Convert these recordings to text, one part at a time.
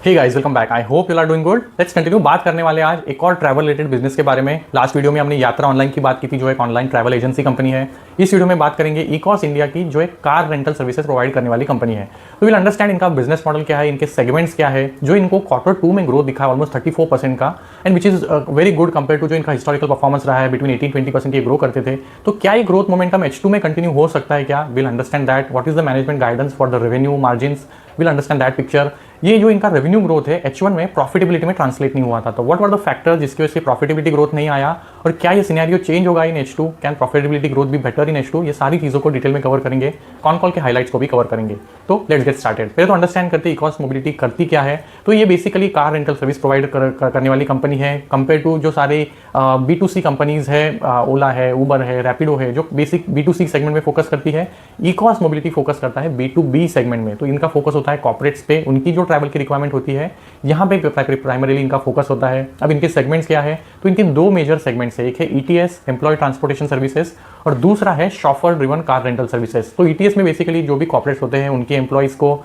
Hey guys, welcome back. I hope you are doing good. Let's continue. बात करने वाले आज एक और ट्रैवल रिलेटेड बिजनेस के बारे में। लास्ट वीडियो में हमने यात्रा ऑनलाइन की बात की थी, जो एक ऑनलाइन ट्रैवल एजेंसी कंपनी है। इस वीडियो में बात करेंगे इकॉस इंडिया की, जो एक कार रेंटल सर्विसेज प्रोवाइड करने वाली कंपनी है। तो विल अंडरस्टैंड इनका बिजनेस मॉडल क्या है, इनके सेगमेंट्स क्या है, जो इनको Q2 में ग्रोथ दिखा ऑलमोस्ट 34% का, and which is very good compare to जो इनका हिस्टोरिकल परफॉर्मेंस रहा है, बिटवीन 18-20% ये ग्रो करते थे। तो क्या ये ग्रोथ मोमेंटम H2 में कंटिन्यू हो सकता है क्या? Will understand that. What is the management guidance for the revenue margins, will understand that picture. ये जो इनका रेवेन्यू ग्रोथ है H1 में प्रॉफिटेबिलिटी में ट्रांसलेट नहीं हुआ था, तो व्हाट वर द फैक्टर जिसकी वजह से प्रॉफिटेबिलिटी ग्रोथ नहीं आया, और क्या ये सिनेरियो चेंज होगा इन H2? कैन प्रॉफिटेबिलिटी ग्रोथ भी बेटर इन H2? ये सारी चीज़ों को डिटेल में कवर करेंगे, कॉन कॉल के हाइलाइट्स को भी कवर करेंगे। तो लेट्स गेट स्टार्टेड। पहले तो अंडरस्टैंड करते हैं इकॉस मोबिलिटी करती क्या है। तो ये basically car rental service provide करने वाली कंपनी है, कंपेयर टू जो सारे B2C कंपनीज है, ओला है, उबर है, रैपिडो है, जो बेसिक B2C सेगमेंट में फोकस करती है। इकॉस मोबिलिटी फोकस करता है B2B सेगमेंट में। तो इनका फोकस होता है कॉर्पोरेट्स पे, उनकी जो ट्रैवल की रिक्वायरमेंट होती है यहाँ पे प्राइमरीली इनका फोकस होता है। अब इनके सेगमेंट्स क्या है, तो इनके दो मेजर सेगमेंट्स है, एक है ETS एम्प्लॉय ट्रांसपोर्टेशन सर्विसेज, और दूसरा है chauffeur driven car rental services. तो ETS में बेसिकली जो भी कॉर्पोरेट्स होते हैं, उनके एम्प्लॉयज़ को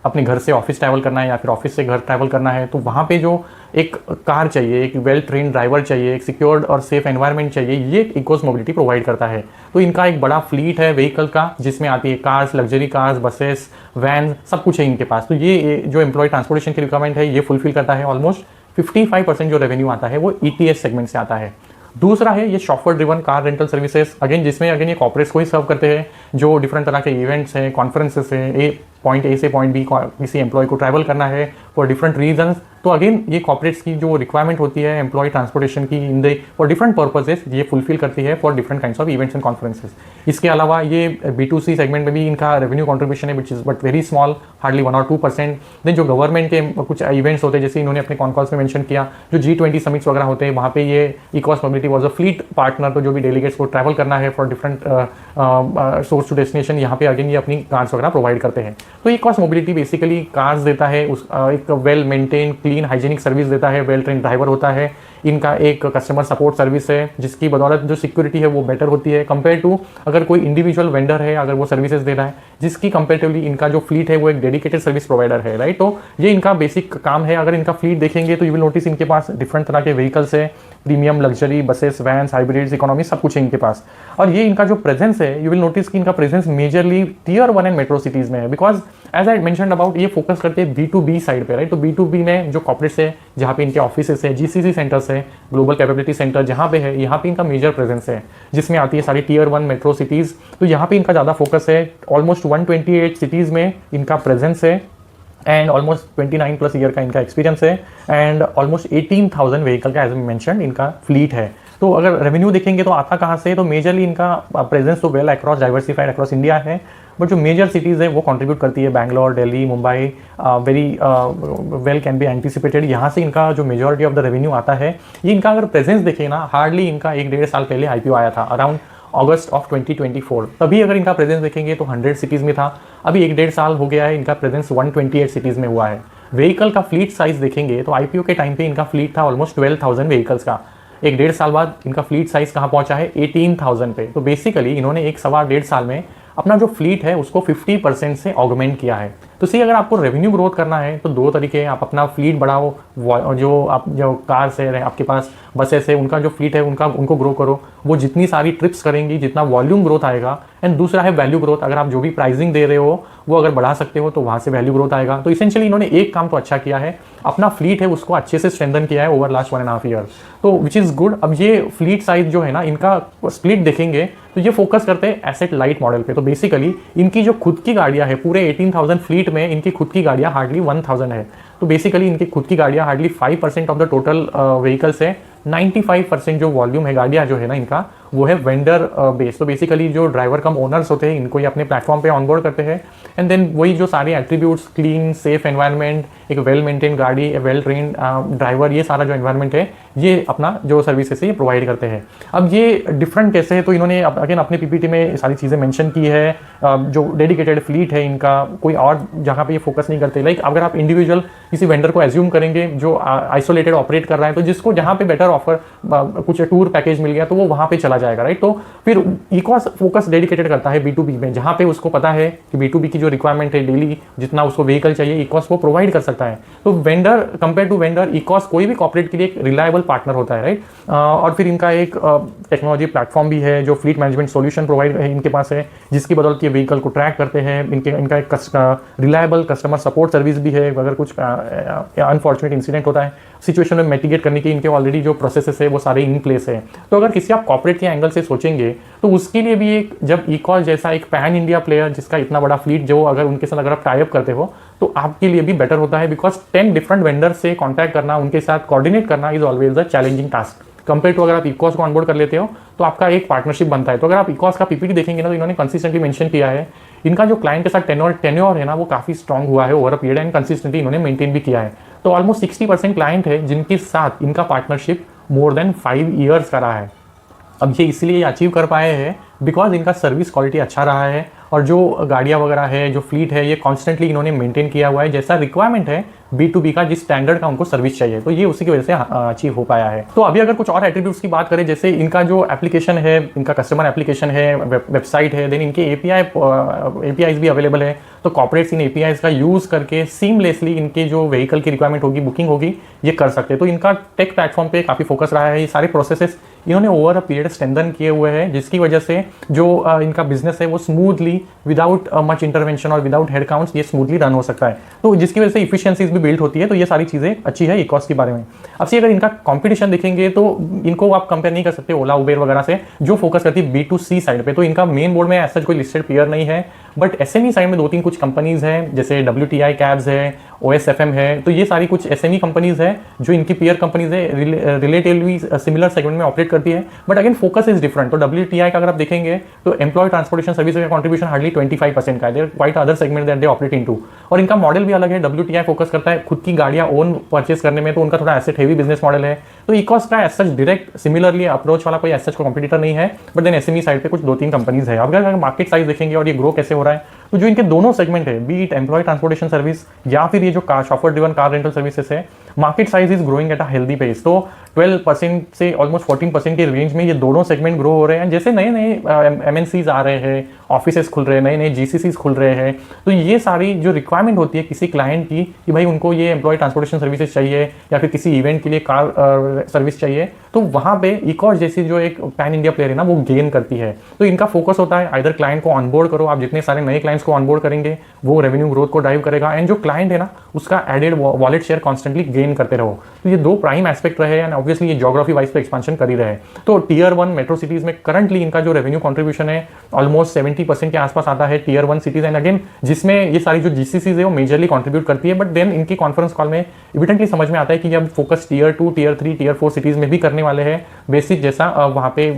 अपने घर से ऑफिस ट्रैवल करना है या फिर ऑफिस से घर ट्रैवल करना है, तो वहाँ पे जो एक कार चाहिए, एक वेल ट्रेन ड्राइवर चाहिए, एक सिक्योर्ड और सेफ एनवायरनमेंट चाहिए, ये इकोस मोबिलिटी प्रोवाइड करता है। तो इनका एक बड़ा फ्लीट है व्हीकल का, जिसमें आती है cars, luxury cars, buses, van, सब कुछ है इनके पास। तो ये जो एम्प्लॉय ट्रांसपोर्टेशन की रिक्वायरमेंट है, ये फुलफिल करता है। ऑलमोस्ट 55% जो रेवेन्यू आता है वो ETS सेगमेंट से आता है। दूसरा है ये chauffeur driven car rental services, again जिसमें अगेन ये कॉर्पोरेट्स को ही सर्व करते हैं, जो डिफरेंट तरह के इवेंट्स हैं, कॉन्फ्रेंसेस हैं, पॉइंट A से पॉइंट B किसी एम्प्लॉय को ट्रैवल करना है फॉर डिफरेंट रीजंस। तो अगेन ये कॉर्पोरेट्स की जो रिक्वायरमेंट होती है एम्प्लॉय ट्रांसपोर्टेशन की in the for different purposes, ये फुलफिल करती है for different kinds of events and conferences. इसके अलावा ये B2C सेगमेंट में भी इनका रेवेन्यू कॉन्ट्रीब्यूशन है, which is but very small, hardly 1 और 2%। देन जो गवर्नमेंट के कुछ इवेंट्स होते हैं, जैसे इन्होंने अपने कॉन्कॉल्स में मेंशन किया, जो G20 समिट्स वगैरह होते हैं, वहाँ पे ये ECOS mobility was a fleet partner. तो जो भी डेलीगेट्स को ट्रैवल करना है for different source to destination, यहाँ पे अगेन ये अपनी कार्स वगैरह प्रोवाइड करते हैं। तो इकॉस मोबिलिटी बेसिकली कार्स देता है, एक well maintain clean hygienic service देता है, वेल ट्रेन ड्राइवर होता है, इनका एक कस्टमर सपोर्ट सर्विस है, जिसकी बदौलत जो सिक्योरिटी है वो बेटर होती है कंपेयर टू अगर कोई इंडिविजुअल वेंडर है, अगर वो सर्विसेज दे रहा है, जिसकी कंपेरेटिवली इनका जो फ्लीट है वो एक डेडिकेटेड सर्विस प्रोवाइडर है, राइट। तो ये इनका बेसिक काम है। अगर इनका फ्लीट देखेंगे तो यू विल नोटिस इनके पास डिफरेंट तरह के व्हीकल्स है, premium, luxury, buses, vans, hybrids, economy, सब कुछ है इनके पास। और ये इनका जो प्रेजेंस है, यू विल नोटिस कि इनका presence majorly Tier 1 and metro cities में है, because as I mention about, ये फोकस करते हैं B2B साइड पे, राइट। तो B2B में जो कॉर्पोरेट्स है, जहाँ पे इनके ऑफिसेस है, GCC सेंटर्स है, ग्लोबल कैपेबिलिटी सेंटर जहाँ पे है, यहाँ पे इनका मेजर प्रेजेंस है, जिसमें आती है सारी Tier 1 मेट्रो सिटीज। तो यहाँ पे इनका ज़्यादा फोकस है। ऑलमोस्ट 128 सिटीज में इनका प्रेजेंस है, एंड ऑलमोस्ट 29+ ईयर का इनका एक्सपीरियंस है, एंड ऑलमोस्ट 18,000 व्हीकल का एज मेंशन इनका फ्लीट है। तो अगर रेवेन्यू देखेंगे तो आता कहाँ से, तो मेजरली इनका प्रेजेंस तो well across diversified across India है, बट जो मेजर सिटीज़ है वो कंट्रीब्यूट करती है, Bangalore, Delhi, Mumbai, very well can be anticipated. यहाँ से इनका जो मेजॉरिटी ऑफ द रेवेन्यू आता है। ये इनका अगर प्रेजेंस देखें ना, हार्डली इनका 1-1.5 साल पहले IPO आया था, अराउंड अगस्त ऑफ 2024। तभी अगर इनका प्रेजेंस देखेंगे तो 100 सिटीज़ में था। अभी 1-1.5 साल हो गया है, इनका प्रेजेंस 128 सिटीज़ में हुआ है। व्हीकल का फ्लीट साइज देखेंगे तो IPO के टाइम पे इनका फ्लीट था ऑलमोस्ट 12,000 व्हीकल्स का। 1-1.5 साल बाद इनका फ्लीट साइज कहाँ पहुंचा है, 18,000 पे। तो बेसिकली इन्होंने 1-1.25 साल में अपना जो फ्लीट है उसको 50% से ऑगमेंट किया है। तो सी अगर आपको रेवेन्यू ग्रोथ करना है तो दो तरीके हैं, आप अपना फ्लीट बढ़ाओ, जो कार्स है आपके पास, बसेस है, उनका जो फ्लीट है उनको ग्रो करो, वो जितनी सारी ट्रिप्स करेंगी जितना वॉल्यूम ग्रोथ आएगा। एंड दूसरा है वैल्यू ग्रोथ, अगर आप जो भी प्राइसिंग दे रहे हो वो अगर बढ़ा सकते हो तो वहाँ से वैल्यू ग्रोथ आएगा। तो इसेंशियली इन्होंने एक काम तो अच्छा किया है, अपना फ्लीट है उसको अच्छे से स्ट्रेंथन किया है ओवर लास्ट 1.5 ईयर, तो विच इज़ गुड। अब ये फ्लीट साइज जो है ना, इनका स्प्लिट देखेंगे तो ये फोकस करते हैं एसेट लाइट मॉडल पे। तो बेसिकली इनकी जो खुद की गाड़ियाँ है, पूरे 18,000 फ्लीट में इनकी खुद की गाड़ियाँ हार्डली 1,000 है। तो बेसिकली इनकी खुद की गाड़ियाँ hardly 5% of the total vehicles है। 95% जो वॉल्यूम है गाड़ियाँ जो है ना इनका, वो है वेंडर बेस। तो बेसिकली जो ड्राइवर कम ओनर्स होते हैं, इनको ये अपने प्लेटफॉर्म पे ऑनबोर्ड करते हैं, एंड देन वही जो सारे एट्रीब्यूट्स, क्लीन, सेफ एनवायरनमेंट, एक वेल मेंटेन गाड़ी, वेल ट्रेन ड्राइवर, ये सारा जो एनवायरनमेंट है, ये अपना जो सर्विसेज है ये प्रोवाइड करते हैं। अब ये डिफरेंट कैसे है, तो इन्होंने अगेन अपने PPT में सारी चीज़ें मेंशन की है। जो डेडिकेटेड फ्लीट है इनका, कोई और जहाँ पे ये फोकस नहीं करते। लाइक अगर आप इंडिविजुअल किसी वेंडर को एज्यूम करेंगे जो आइसोलेटेड ऑपरेट कर रहा है, तो जिसको जहाँ पे बेटर ऑफर कुछ टूर पैकेज मिल गया तो वो वहाँ पे चला जाएगा, राइट। तो फिर इकॉस फोकस डेडिकेटेड करता है B2B में, जहाँ पे उसको पता है कि B2B की जो रिक्वायरमेंट है डेली जितना उसको व्हीकल चाहिए इकॉस वो प्रोवाइड कर सकता है। तो वेंडर कंपेयर टू वेंडर इकॉस कोई भी कॉर्पोरेट के लिए एक रिलायबल पार्टनर होता है, राइट। और फिर इनका एक टेक्नोलॉजी प्लेटफॉर्म भी है जो फ्लीट मैनेजमेंट सॉल्यूशन प्रोवाइड इनके पास है, जिसकी बदौलत ये व्हीकल को ट्रैक करते हैं। इनका एक रिलायबल कस्टमर सपोर्ट सर्विस भी है। अगर कुछ अनफॉर्चुनेट इंसिडेंट होता है सिचुएशन में मिटिगेट करने की इनके ऑलरेडी जो प्रोसेसेस है वो सारे इन प्लेस है। तो अगर किसी आप कॉर्पोरेट के एंगल से सोचेंगे तो उसके लिए भी एक जब इकॉस जैसा एक पैन इंडिया प्लेयर जिसका इतना बड़ा फ्लीट जो अगर उनके साथ अगर आप टाई अप करते हो तो आपके लिए भी बेटर होता है, बिकॉज 10 डिफरेंट वेंडर से कॉन्टैक्ट करना, उनके साथ कोऑर्डिनेट करना is always a challenging task. Compare to अगर आप इकॉस को ऑनबोर्ड कर लेते हो तो आपका एक पार्टनरशिप बनता है। तो अगर आप इकॉस का पीपीटी देखेंगे ना तो इन्होंने कंसिस्टेंटली मेंशन किया है इनका जो क्लाइंट के साथ टेन्योर है ना वो काफी स्ट्रॉन्ग हुआ है over a period, and consistently इन्होंने मेंटेन भी किया है। तो ऑलमोस्ट 60% क्लाइंट है जिनके साथ इनका पार्टनरशिप मोर देन 5 ईयर्स का रहा है। अब ये इसलिए अचीव कर पाए हैं बिकॉज इनका सर्विस क्वालिटी अच्छा रहा है और जो गाड़ियाँ वगैरह है जो फ्लीट है ये कॉन्स्टेंटली इन्होंने मेंटेन किया हुआ है जैसा रिक्वायरमेंट है B2B का, जिस स्टैंडर्ड का उनको सर्विस चाहिए, तो ये उसी की वजह से अचीव हो पाया है। तो अभी अगर कुछ और एट्रीब्यूट्स की बात करें, जैसे इनका जो एप्लीकेशन है, इनका कस्टमर एप्लीकेशन है, वेबसाइट है, देन इनके APIs भी अवेलेबल है। तो कॉर्पोरेट्स इन APIs का यूज़ करके सीमलेसली इनके जो व्हीकल की रिक्वायरमेंट होगी, बुकिंग होगी, ये कर सकते हैं। तो इनका टेक प्लेटफॉर्म पे काफ़ी फोकस रहा है। ये सारे प्रोसेसेस इन्होंने ओवर अ पीरियड स्ट्रेंथन किए हुए हैं, जिसकी वजह से जो इनका बिजनेस है वो स्मूथली विदाउट मच इंटरवेंशन और विदाउट हेड काउंट्स ये स्मूथली रन हो सकता है। तो जिसकी वजह से इफिशियंसीज भी बिल्ड होती है। तो ये सारी चीज़ें अच्छी है इकॉस के बारे में। अब से अगर इनका कंपटीशन देखेंगे तो इनको आप कंपेयर नहीं कर सकते ओला उबेर वगैरह से जो फोकस करती है B2C साइड पे। तो इनका मेन बोर्ड में ऐसा कोई लिस्टेड पेयर नहीं है, बट SME साइड में 2-3 कुछ कंपनीज हैं, जैसे WTI कैब्स है, OSFM है। तो ये सारी कुछ SME कंपनीज है जो इनकी पेयर कंपनीज है, रिलेटिवली सिमिलर सेगमेंट में ऑपरेट करती है, but again focus is different. तो WTI का अगर आप देखेंगे तो एम्प्लॉय ट्रांसपोर्टेशन सर्विस का कंट्रीब्यूशन हार्डली 25% का है। There quite other segment that they operate into, और इनका मॉडल भी अलग है। WTI फोकस करता है खुद की गाड़ियां ओन परचेस करने में, तो उनका थोड़ा एसेट हेवी बिजनेस मॉडल है। तो इकॉस का as such direct similarly approach वाला कोई एज सच कॉम्पिटिटर नहीं है, बट देन SME साइड पे कुछ 2-3 कंपनीज है। अब अगर मार्केट साइज देखेंगे और ये ग्रो कैसे हो रहा है, तो जो इनके दोनों सेगमेंट है, be it employ transportation service या फिर ये जो car chauffeur driven car rental services है, market size is growing at a healthy pace. तो 12% से ऑलमोस्ट 14% के रेंज में ये दोनों सेगमेंट ग्रो हो रहे हैं। जैसे नए नए MNCs आ रहे हैं, ऑफिसेस खुल रहे हैं, नए नए GCCs खुल रहे हैं, तो ये सारी जो रिक्वायरमेंट होती है किसी क्लाइंट की कि भाई उनको ये एम्प्लॉय ट्रांसपोर्टेशन सर्विसेज चाहिए या फिर किसी इवेंट के लिए कार सर्विस चाहिए, तो वहाँ पे इकॉस जैसी जो एक पैन इंडिया प्लेयर है ना वो गेन करती है। तो इनका फोकस होता है आइदर क्लाइंट को ऑनबोर्ड करो, आप जितने सारे नए क्लाइंट्स को ऑनबोर्ड करेंगे वो रेवेन्यू ग्रोथ को ड्राइव करेगा, एंड जो क्लाइंट है ना उसका added wallet share constantly gain करते रहो। तो ये 2 प्राइम एस्पेक्ट रहे, एंड ऑब्वियसली ये ज्योग्राफी वाइज पे एक्सपेंशन कर ही रहे। तो टियर 1 मेट्रो सिटीज में करंटली इनका जो रेवेन्यू कंट्रीब्यूशन है ऑलमोस्ट 70% के आसपास आता है टियर 1 सिटीज, एंड अगेन जिसमें ये सारी जो GCCs है वो मेजरली कंट्रीब्यूट करती है। बट देन इनकी कॉन्फ्रेंस कॉल में इविडेंटली समझ में आता है कि अब focus tier 2, tier 3, tier 4 cities में भी करने वाले हैं, बेसिक जैसा वहाँ पे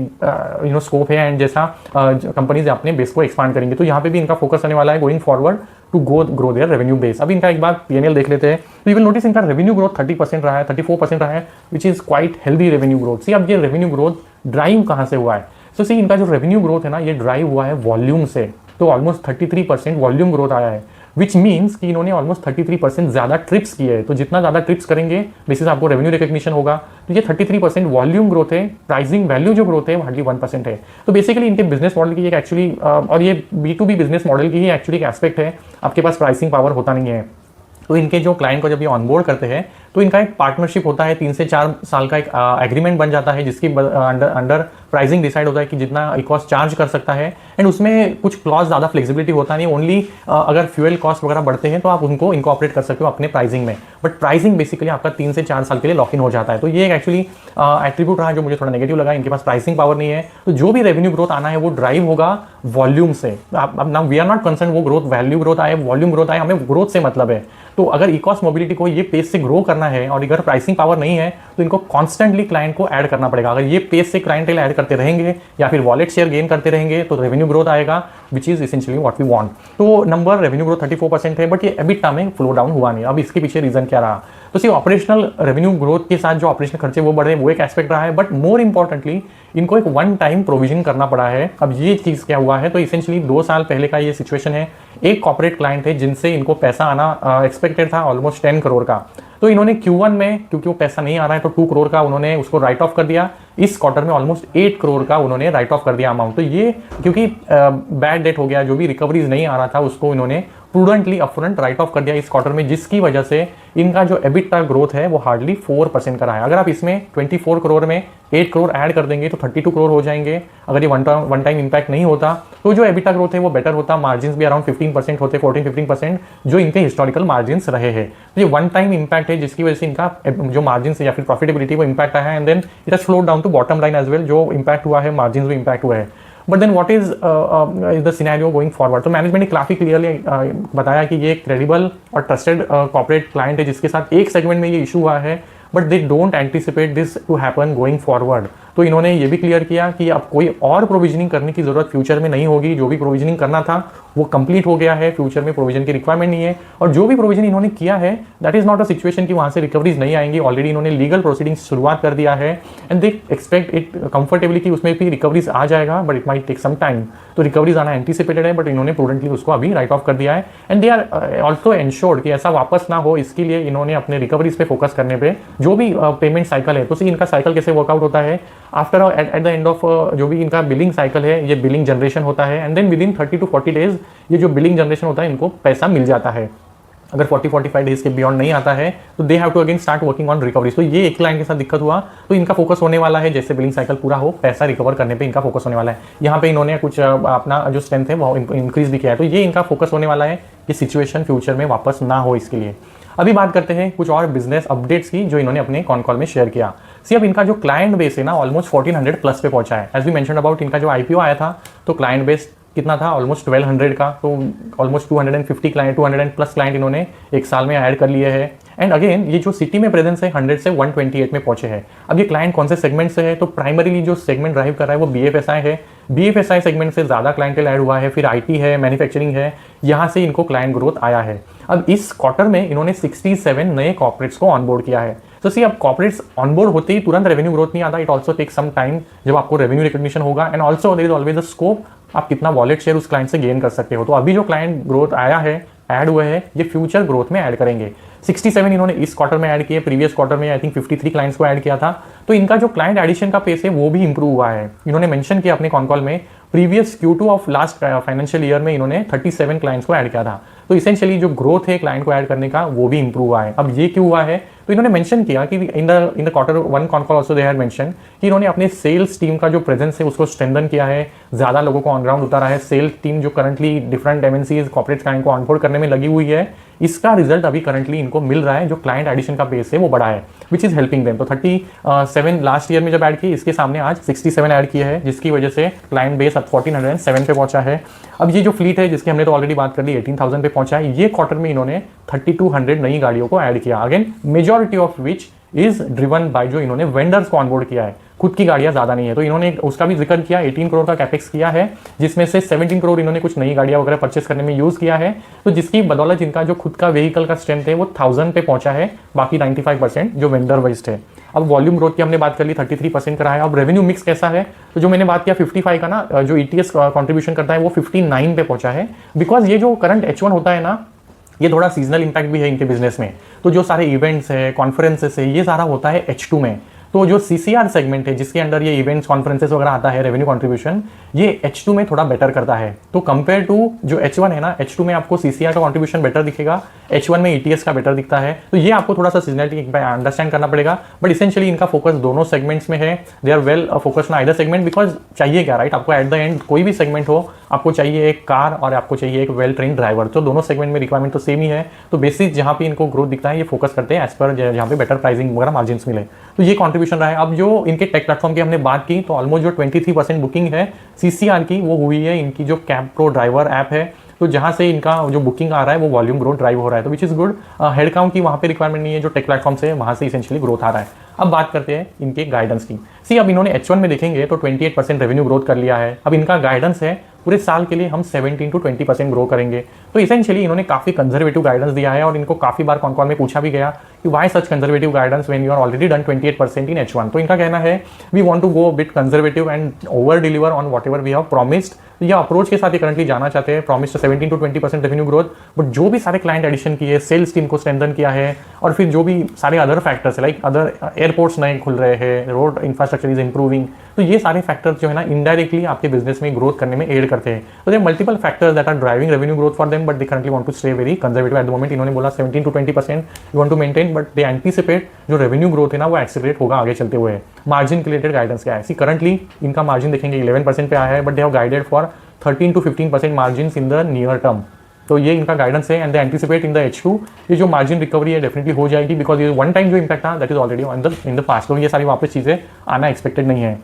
स्कोप है एंड जैसा कंपनीज अपने बेस को एक्सपांड करेंगे। तो यहाँ पे भी इनका फोकस रहने वाला है going forward to grow their revenue base. अब इनका एक बार P&L देख लेते हैं, तो यू विल नोटिस इनका रेवेन्यू ग्रोथ 30% रहा है, 34% रहा है, which is quite healthy revenue growth. See अब ये रेवेन्यू ग्रोथ ड्राइव कहाँ से हुआ है? सो सी इनका जो रेवेन्यू ग्रोथ है ना ये ड्राइव हुआ है वॉल्यूम से। तो ऑलमोस्ट 33% वॉल्यूम ग्रोथ आया है, विच मीन्स कि इन्होंने ऑलमोस्ट 33% ज़्यादा ट्रिप्स किए हैं। तो जितना ज़्यादा ट्रिप्स करेंगे बेसिस आपको रेवेन्यू रिकग्निशन होगा। तो ये 33% वॉल्यूम ग्रोथ है। प्राइसिंग वैल्यू जो ग्रोथ है वो हार्डली 1% है। तो बेसिकली इनके बिजनेस मॉडल की एक एक्चुअली और ये B2B बिजनेस मॉडल की ही एक्चुअली एक एस्पेक्ट है, आपके पास प्राइसिंग पावर होता नहीं है। तो इनके जो क्लाइंट को जब ये ऑनबोर्ड करते हैं तो इनका एक पार्टनरशिप होता है, 3 से 4 साल का एक एग्रीमेंट बन जाता है, जिसकी अंडर प्राइसिंग डिसाइड होता है कि जितना इकॉस चार्ज कर सकता है, एंड उसमें कुछ क्लॉज ज़्यादा फ्लेक्सिबिलिटी होता नहीं, ओनली अगर फ्यूल कॉस्ट वगैरह बढ़ते हैं तो आप उनको इनकॉर्पोरेट कर सकते हो अपने प्राइसिंग में, बट प्राइसिंग बेसिकली आपका 3 से 4 साल के लिए लॉक इन हो जाता है। तो ये एक एक्चुअली एट्रीब्यूट रहा जो मुझे थोड़ा नेगेटिव लगा, इनके पास प्राइसिंग पावर नहीं है। तो जो भी रेवेन्यू ग्रोथ आना है वो ड्राइव होगा वॉल्यूम से। अब ना वी आर नॉट कंसर्न वो ग्रोथ वैल्यू ग्रोथ आए वॉल्यूम ग्रोथ आए, हमें ग्रोथ से मतलब है। तो अगर इकॉस मोबिलिटी को ये पेस से ग्रो करना है और अगर प्राइसिंग पावर नहीं है तो इनको कॉन्स्टेंटली क्लाइंट को ऐड करना पड़ेगा। अगर ये पेस से क्लाइंटेल ऐड करते रहेंगे या फिर वॉलेट शेयर गेन करते रहेंगे तो रेवेन्यू ग्रोथ आएगा, which is essentially what we want. तो नंबर रेवेन्यू ग्रोथ 34% है, बट ये एबिटा में फ्लो डाउन हुआ नहीं। अब इसके पीछे रीजन क्या रहा? तो सिर्फ ऑपरेशनल रेवेन्यू ग्रोथ के साथ जो ऑपरेशनल खर्चे वो बढ़े वो एक एस्पेक्ट रहा है, बट मोर इंपॉर्टेंटली इनको एक वन टाइम प्रोविजन करना पड़ा है। अब ये चीज़ क्या हुआ है? तो इसेंशियली 2 साल पहले का ये सिचुएशन है। एक कॉर्पोरेट क्लाइंट है जिनसे इनको पैसा आना एक्सपेक्टेड था ऑलमोस्ट 10 करोड़ का। तो तो इन्होंने Q1 में क्योंकि वो पैसा नहीं आ रहा है तो 2 करोड़ का उन्होंने उसको राइट ऑफ कर दिया। इस क्वार्टर में ऑलमोस्ट 8 करोड़ का उन्होंने राइट ऑफ कर दिया अमाउंट। तो ये क्योंकि बैड डेट हो गया, जो भी रिकवरीज नहीं आ रहा था उसको इन्होंने प्रूडेंटली अपफ्रंट राइट ऑफ कर दिया इस क्वार्टर में, जिसकी वजह से इनका जो एबिटा ग्रोथ है वो हार्डली 4% का रहा है। अगर आप इसमें 24 करोड़ में 8 करोड़ ऐड कर देंगे तो 32 करोड़ हो जाएंगे। अगर ये वन टाइम इंपैक्ट नहीं होता तो जो एबिटा ग्रोथ है वो बेटर होता, मार्जिन भी अराउंड 15% होते, 14-15% जो इनके हिस्टोरिकल मार्जिन रहे हैं। तो ये वन टाइम इंपैक्ट है जिसकी वजह से इनका जो मार्जिन या फिर प्रॉफिटेबिलिटी वो इंपैक्ट आया है, and then it has flowed down to bottom line as well. जो इंपैक्ट हुआ है मार्जिन भी इंपैक्ट हुआ है। But then what is the scenario going forward. तो मैनेजमेंट ने काफ़ी क्लियरली बताया कि ये एक क्रेडिबल और ट्रस्टेड कॉर्पोरेट क्लाइंट है जिसके साथ एक सेगमेंट में ये इशू हुआ है, but they don't anticipate this to happen going forward. तो इन्होंने ये भी क्लियर किया कि अब कोई और प्रोविजनिंग करने की जरूरत फ्यूचर में नहीं होगी। जो भी प्रोविजनिंग करना था वो कंप्लीट हो गया है, फ्यूचर में प्रोविजन की रिक्वायरमेंट नहीं है। और जो भी प्रोविजन इन्होंने किया है that is not a situation कि वहां से रिकवरीज नहीं आएंगी। ऑलरेडी इन्होंने लीगल प्रोसीडिंग शुरुआत कर दिया है and they expect it comfortably कि उसमें भी रिकवरीज आ जाएगा, but it might take some time. तो रिकवरीज आना एंटिसिपेटेड है, बट इन्होंने प्रूडेंटली उसको अभी राइट ऑफ कर दिया है। And they are also ensured कि ऐसा वापस ना हो, इसके लिए इन्होंने अपने रिकवरीज पे फोकस करने पे जो भी पेमेंट साइकिल है, तो इनका साइकिल कैसे वर्कआउट होता है after at the end of जो भी इनका बिलिंग साइकिल है, ये बिलिंग जनरेशन होता है and then within 30 to 40 days ये जो बिलिंग जनरेशन होता है इनको पैसा मिल जाता है। अगर 40-45 डेज के बियॉन्ड नहीं आता है तो they have to again start working on recoveries. तो ये एक क्लाइंट के साथ दिक्कत हुआ तो इनका फोकस होने वाला है जैसे बिलिंग साइकिल पूरा हो पैसा रिकवर करने पे इनका फोकस होने वाला है। यहाँ पे इन्होंने कुछ अपना जो स्ट्रेंथ है वो इंक्रीज भी किया है। तो ये इनका फोकस होने वाला है कि सिचुएशन फ्यूचर में वापस ना हो इसके लिए। अभी बात करते हैं कुछ और बिजनेस अपडेट्स की जो इन्होंने अपने कॉन कॉल में शेयर किया। सी अब इनका जो क्लाइंट बेस है ना ऑलमोस्ट 1400 प्लस पे पहुंचा है। एज वी मेंशन अबाउट इनका जो आईपीओ आया था तो क्लाइंट बेस कितना था ऑलमोस्ट 1200 का, तो ऑलमोस्ट 250 क्लाइंट 200 प्लस क्लाइंट इन्होंने एक साल में ऐड कर लिए हैं। एंड अगेन ये जो सिटी में प्रेजेंस है 100 से 128 में पहुंचे हैं। अब ये क्लाइंट कौन से सेगमेंट से है, तो प्राइमरीली जो सेगमेंट ड्राइव कर रहा है वो बीएफएसआई है। बीएफएसआई सेगमेंट से ज़्यादा क्लाइंटेल ऐड हुआ है, फिर आईटी है, मैन्युफैक्चरिंग है, यहाँ से इनको क्लाइंट ग्रोथ आया है। अब इस क्वार्टर में इन्होंने 67 नए कॉर्पोरेट्स को ऑनबोर्ड किया है। तो सी अब कॉर्पोरेट्स ऑनबोर्ड होते ही तुरंत रेवेन्यू ग्रोथ नहीं आता, it also take some time जब आपको रेवेन्यू रिकग्निशन होगा। And also there is always a scope आप कितना वॉलेट शेयर उस क्लाइंट से गेन कर सकते हो। तो अभी जो क्लाइंट ग्रोथ आया है, ऐड हुए हैं, ये फ्यूचर ग्रोथ में ऐड करेंगे। 67 इन्होंने इस क्वार्टर में ऐड किए, प्रीवियस क्वार्टर में आई थिंक 53 क्लाइंट्स को ऐड किया था। तो इनका जो क्लाइंट एडिशन का पेस है वो भी इंप्रूव हुआ है। इन्होंने मेंशन किया अपने कॉन कॉल में previous Q2 of last financial year में इन्होंने 37 क्लाइंट्स को ऐड किया था। तो इसेंशियली जो ग्रोथ है क्लाइंट को ऐड करने का वो भी इंप्रूव हुआ है। अब ये क्यों हुआ है, तो इन्होंने मेंशन किया कि in the quarter one con call also they had mention कि इन्होंने अपने सेल्स टीम का जो प्रेजेंस है उसको स्ट्रेंथन किया है, ज़्यादा लोगों को ऑन ग्राउंड उतारा है। सेल्स टीम जो currently different MNCs corporate client को ऑनबोर्ड करने में लगी हुई है, इसका रिजल्ट अभी करंटली इनको मिल रहा है। जो क्लाइंट एडिशन का पेस है वो बढ़ा है, विच इज हेल्पिंग देम। तो 37 लास्ट ईयर में जब ऐड किए, इसके सामने आज 67 ऐड किए हैं, जिसकी वजह से क्लाइंट बेस अब 1407 पे पहुंचा है। अब ये जो फ्लीट है जिसकी हमने तो ऑलरेडी बात कर ली 18,000 पे पहुंचा है। ये क्वार्टर में इन्होंने 3200 नई गाड़ियों को ऐड किया, again majority of which is driven by जो इन्होंने वेंडर्स को ऑनबोर्ड किया है। खुद की गाड़ियां ज्यादा नहीं है, तो इन्होंने उसका भी जिक्र किया। 18 करोड़ का कैपेक्स किया है, जिसमें से 17 करोड़ इन्होंने कुछ नई गाड़ियां वगैरह परचेस करने में यूज किया है। तो जिसकी बदौलत इनका जो खुद का व्हीकल का स्ट्रेंथ है वो 1000 पे पहुंचा है, बाकी 95% जो वेंडर वाइज्ड है। अब वॉल्यूम ग्रोथ की हमने बात कर ली, 33% करा है। अब रेवेन्यू मिक्स कैसा है, तो जो मैंने बात किया 55 का ना, जो ईटीएस कॉन्ट्रीब्यूशन करता है वो 59 पे पहुंचा है। बिकॉज ये जो करंट H1 होता है ना, ये थोड़ा सीजनल इंपैक्ट भी है इनके बिजनेस में। तो जो सारे इवेंट्स है, कॉन्फ्रेंसेस है, ये सारा होता है H2 में। तो जो CCR सेगमेंट है जिसके अंडर ये इवेंट्स कॉन्फ्रेंसेस वगैरह आता है, रेवेन्यू कंट्रीब्यूशन, ये H2 में थोड़ा बेटर करता है। तो कंपेयर टू जो H1 है ना, H2 में आपको CCR का कंट्रीब्यूशन बेटर दिखेगा, H1 में ETS का बेटर दिखता है। तो ये आपको थोड़ा सा सीजनलिटी अंडरस्टैंड करना पड़ेगा। बट इसेंशियली इनका फोकस दोनों सेगमेंट्स में है। They are well focused on either segment, because चाहिए क्या, राइट? आपको एट द एंड कोई भी सेगमेंट हो, आपको चाहिए एक कार और आपको चाहिए एक वेल ट्रेन ड्राइवर। तो दोनों सेगमेंट में रिक्वायरमेंट तो सेम ही है। तो बेसिक जहाँ पे इनको ग्रोथ दिखता है ये फोकस करते हैं एज पर जहाँ पे बेटर प्राइसिंग वगैरह मार्जिन मिले। तो ये कॉन्ट्रीब्यूशन रहा है। अब जो इनके टेक प्लेटफॉर्म की हमने बात की, तो ऑलमोस्ट जो 23% बुकिंग है CCR की वो हुई है इनकी जो कैब प्रो ड्राइवर ऐप है। तो जहाँ से इनका जो बुकिंग आ रहा है वो वॉल्यूम ग्रोथ ड्राइव हो रहा है, तो which is good. Head count की वहाँ पे रिक्वायरमेंट नहीं है, जो टेक प्लेटफॉर्म से वहाँ से इसेंशियली ग्रोथ आ रहा है। अब बात करते हैं इनके गाइडेंस की। सी अब इन्होंने H1 में देखेंगे तो 28% रेवेन्यू ग्रोथ कर लिया है। अब इनका गाइडेंस है पूरे साल के लिए हम 17 to 20% ग्रो करेंगे। तो इसेंशियली इन्होंने काफ़ी कंजर्वेटिव गाइडेंस दिया है और इनको काफ़ी बार कॉन कॉल में पूछा भी गया कि why such conservative guidance when you are already done 28% in H1। तो इनका कहना है we want to go bit conservative and over deliver on whatever we have promised. तो यह अप्रोच के साथ ये करंटली जाना चाहते हैं, promised 17 to 20% revenue growth, but जो भी सारे क्लाइंट एडिशन किए, सेल्स टीम को स्ट्रेंथन किया है, और फिर जो भी सारे अदर फैक्टर्स है लाइक अदर एयरपोर्ट्स नए खुल रहे हैं, रोड इंफ्रास्ट्रक्चर इज इंप्रूविंग, तो ये सारे फैक्टर्स जो है ना इनडायरेक्टली आपके बिजनेस में ग्रोथ करने में एड करते हैं। तो they multiple factors that are driving revenue growth for them, but they currently want to stay very conservative at the moment. इन्होंने बोला 17 to 20% you want to maintain, but they anticipate जो revenue growth है ना वो accelerate होगा आगे चलते हुए। मार्जिन के रिलेटेड गाइडेंस क्या है? सी करंटली इनका मार्जिन देखेंगे 11% पे आया है, but they have guided for 13 to 15% margin in the near term. तो ये इनका गाइडेंस है, and they anticipate in the H2 ये जो मार्जिन रिकवरी है डेफिनेटली हो जाएगी, बिकॉज ये वन टाइम जो इम्पैक्ट था that is already in the past. तो ये सारी वापस चीज़ें आना एक्सपेक्टेड नहीं है।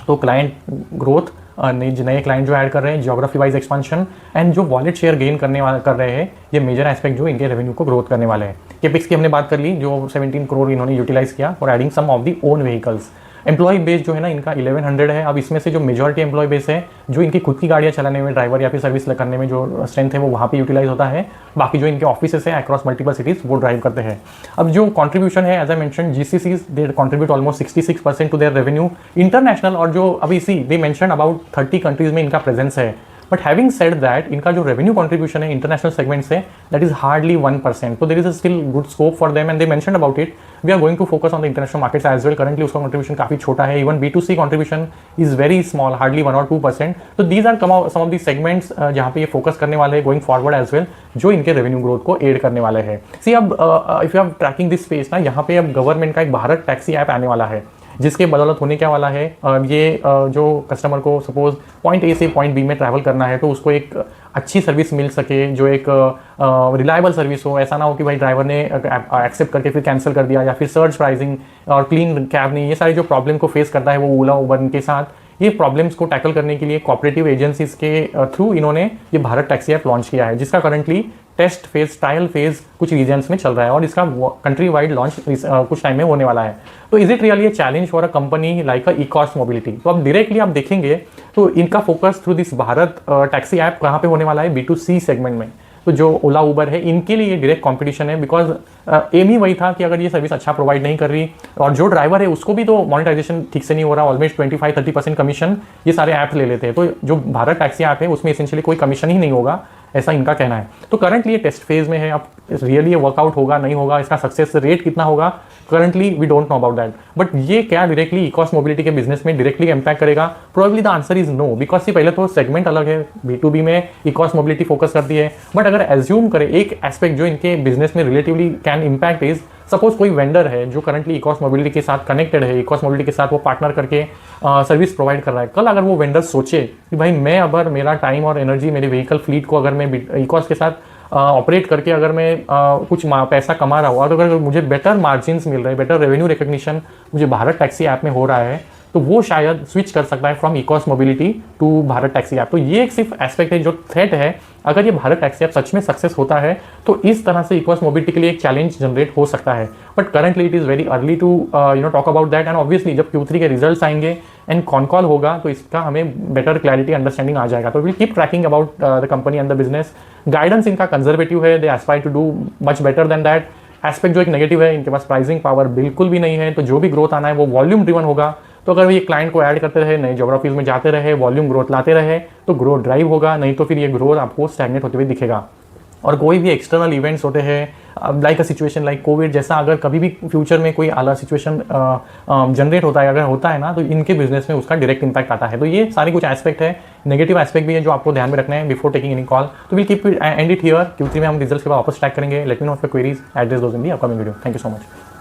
तो क्लाइंट ग्रोथ, नए क्लाइंट जो ऐड कर रहे हैं, जियोग्राफी वाइज एक्सपांशन, एंड जो वॉलेट शेयर गेन कर रहे हैं, ये मेजर एस्पेक्ट जो इनके रेवेन्यू को ग्रोथ करने वाले हैं। केपिक्स की हमने बात कर ली, जो 17 करोड़ इन्होंने यूटिलाइज किया for adding some of the own vehicles. Employee base जो है ना इनका 1100 है। अब इसमें से जो मेजॉरिटी एम्प्लॉय बेस है, जो इनकी खुद की गाड़ियाँ चलाने में, ड्राइवर या फिर सर्विस करने में जो स्ट्रेंथ है वो वहाँ पे यूटिलाइज होता है। बाकी जो इनके ऑफिसेस है अक्रॉस मल्टीपल सिटीज वो ड्राइव करते हैं। अब जो कंट्रीब्यूशन है, as I mention, GCCs they contribute almost 66% to their revenue. International और जो अभी दे मेंशन अबाउट 30 कंट्रीज में इनका प्रेजेंस है, बट हैविंग सेड दैट इनका जो रेवेन्यू कंट्रीब्यूशन है इंटरनेशनल सेगमेंट से दैट इज हार्डली 1%। तो there is still good scope for them, and they mention about it we are going to focus on the international markets as well. Currently उसका contribution काफी छोटा है, even B2C contribution is very small, hardly 1 or 2%। तो these are some of the segments जहाँ पे ये focus करने वाले हैं गोइंग फॉरवर्ड एज वेल, जो इनके रेवेन्यू ग्रोथ को एड करने वाले हैं। सी अब if you are tracking this space ना, यहाँ पे अब गवर्नमेंट का एक भारत टैक्सी ऐप आने वाला है, जिसके बदौलत होने क्या वाला है, ये जो कस्टमर को सपोज पॉइंट A से पॉइंट B में ट्रैवल करना है, तो उसको एक अच्छी सर्विस मिल सके, जो एक रिलायबल सर्विस हो। ऐसा ना हो कि भाई ड्राइवर ने एक्सेप्ट करके फिर कैंसिल कर दिया, या फिर सर्च प्राइसिंग और क्लीन कैब नहीं, ये सारे जो प्रॉब्लम को फेस करता है वो ओला उबर के साथ। ये प्रॉब्लम्स को टैकल करने के लिए कोऑपरेटिव एजेंसीज के थ्रू इन्होंने ये भारत टैक्सी ऐप लॉन्च किया है, जिसका currently test phase, trial phase कुछ रीजन्स में चल रहा है, और इसका कंट्री वाइड लॉन्च कुछ टाइम में होने वाला है। तो is it really a challenge for a company like a ई-कॉस्ट मोबिलिटी? तो अब डायरेक्टली आप देखेंगे तो इनका focus through this Bharat taxi app कहाँ पे होने वाला है? B2C सेगमेंट में। तो जो ओला उबर है इनके लिए डायरेक्ट कंपटीशन है, बिकॉज एम ही वही था कि अगर ये सर्विस अच्छा प्रोवाइड नहीं कर रही, और जो ड्राइवर है उसको भी तो मोनेटाइजेशन ठीक से नहीं हो रहा, ऑलमोस्ट 25-30% कमीशन ये सारे ऐप ले लेते हैं। तो जो भारत टैक्सी ऐप है उसमें एसेंशियली कोई कमीशन ही नहीं होगा, ऐसा इनका कहना है। तो करंटली ये टेस्ट फेज में है, अब रियली ये वर्कआउट होगा नहीं होगा, इसका सक्सेस रेट कितना होगा, currently we don't know about that. But ये क्या डायरेक्टली ई-कॉस्ट मोबिलिटी के बिजनेस में डायरेक्टली इम्पैक्ट करेगा? Probably the answer is no, because पहले तो सेगमेंट अलग है, B2B में ई-कॉस्ट मोबिलिटी फोकस करती है। बट अगर एज्यूम करें एक एस्पेक्ट जो इनके बिजनेस में relatively can impact is, suppose कोई वेंडर है जो करंटली ई-कॉस्ट मोबिलिटी के साथ कनेक्टेड है, ई-कॉस्ट मोबिलिटी के साथ वो पार्टनर करके सर्विस प्रोवाइड कर रहा है। कल अगर वो वेंडर सोचे कि भाई मैं अगर मेरा टाइम और एनर्जी मेरे व्हीकल फ्लीट को अगर मैं ई-कॉस्ट के साथ ऑपरेट करके अगर मैं कुछ पैसा कमा रहा हूँ, और अगर मुझे बेटर मार्जिन्स मिल रहे हैं, बेटर रेवेन्यू रिकग्निशन मुझे भारत टैक्सी ऐप में हो रहा है, तो वो शायद स्विच कर सकता है फ्रॉम ई-कॉस्ट mobility to Bharat taxi app. तो ये एक सिर्फ एस्पेक्ट है जो थ्रेट है। अगर ये भारत टैक्सी ऐप सच में सक्सेस होता है तो इस तरह से ई-कॉस्ट मोबिलिटी के लिए एक चैलेंज जनरेट हो सकता है। But currently it is very early to talk about that, and obviously जब Q3 के रिजल्ट्स आएंगे एंड कॉन कॉल होगा तो इसका हमें बेटर क्लैरिटी अंडरस्टैंडिंग आ जाएगा। तो will keep tracking about the company and the business. Guidance इनका कंजर्वेटिव है, they aspire to do much better than that. Aspect जो एक नेगेटिव है, इनके पास प्राइसिंग पावर बिल्कुल भी नहीं है, तो जो भी ग्रोथ आना है वो वॉल्यूम ड्रिवन होगा। तो अगर ये क्लाइंट को ऐड करते रहे, नई ज्योग्राफीज में जाते रहे, वॉल्यूम ग्रोथ लाते रहे, तो ग्रोथ ड्राइव होगा, नहीं तो फिर ये ग्रोथ आपको स्टैग्नेट होते हुए दिखेगा। और कोई भी एक्सटर्नल इवेंट्स होते हैं like a situation like Covid जैसा, अगर कभी भी फ्यूचर में कोई आला सिचुएशन जनरेट होता है, अगर होता है ना, तो इनके बिजनेस में उसका डायरेक्ट इंपैक्ट आता है। तो ये सारे कुछ एस्पेक्ट है, नेगेटिव एस्पेक्ट भी है जो आपको ध्यान में रखना है बिफोर टेकिंग एनी कॉल। तो will keep and it here. Q3 में हम रिजल्ट्स के बाद वापस ट्रैक करेंगे। Let me know your queries, address those in the upcoming video. Thank you so much.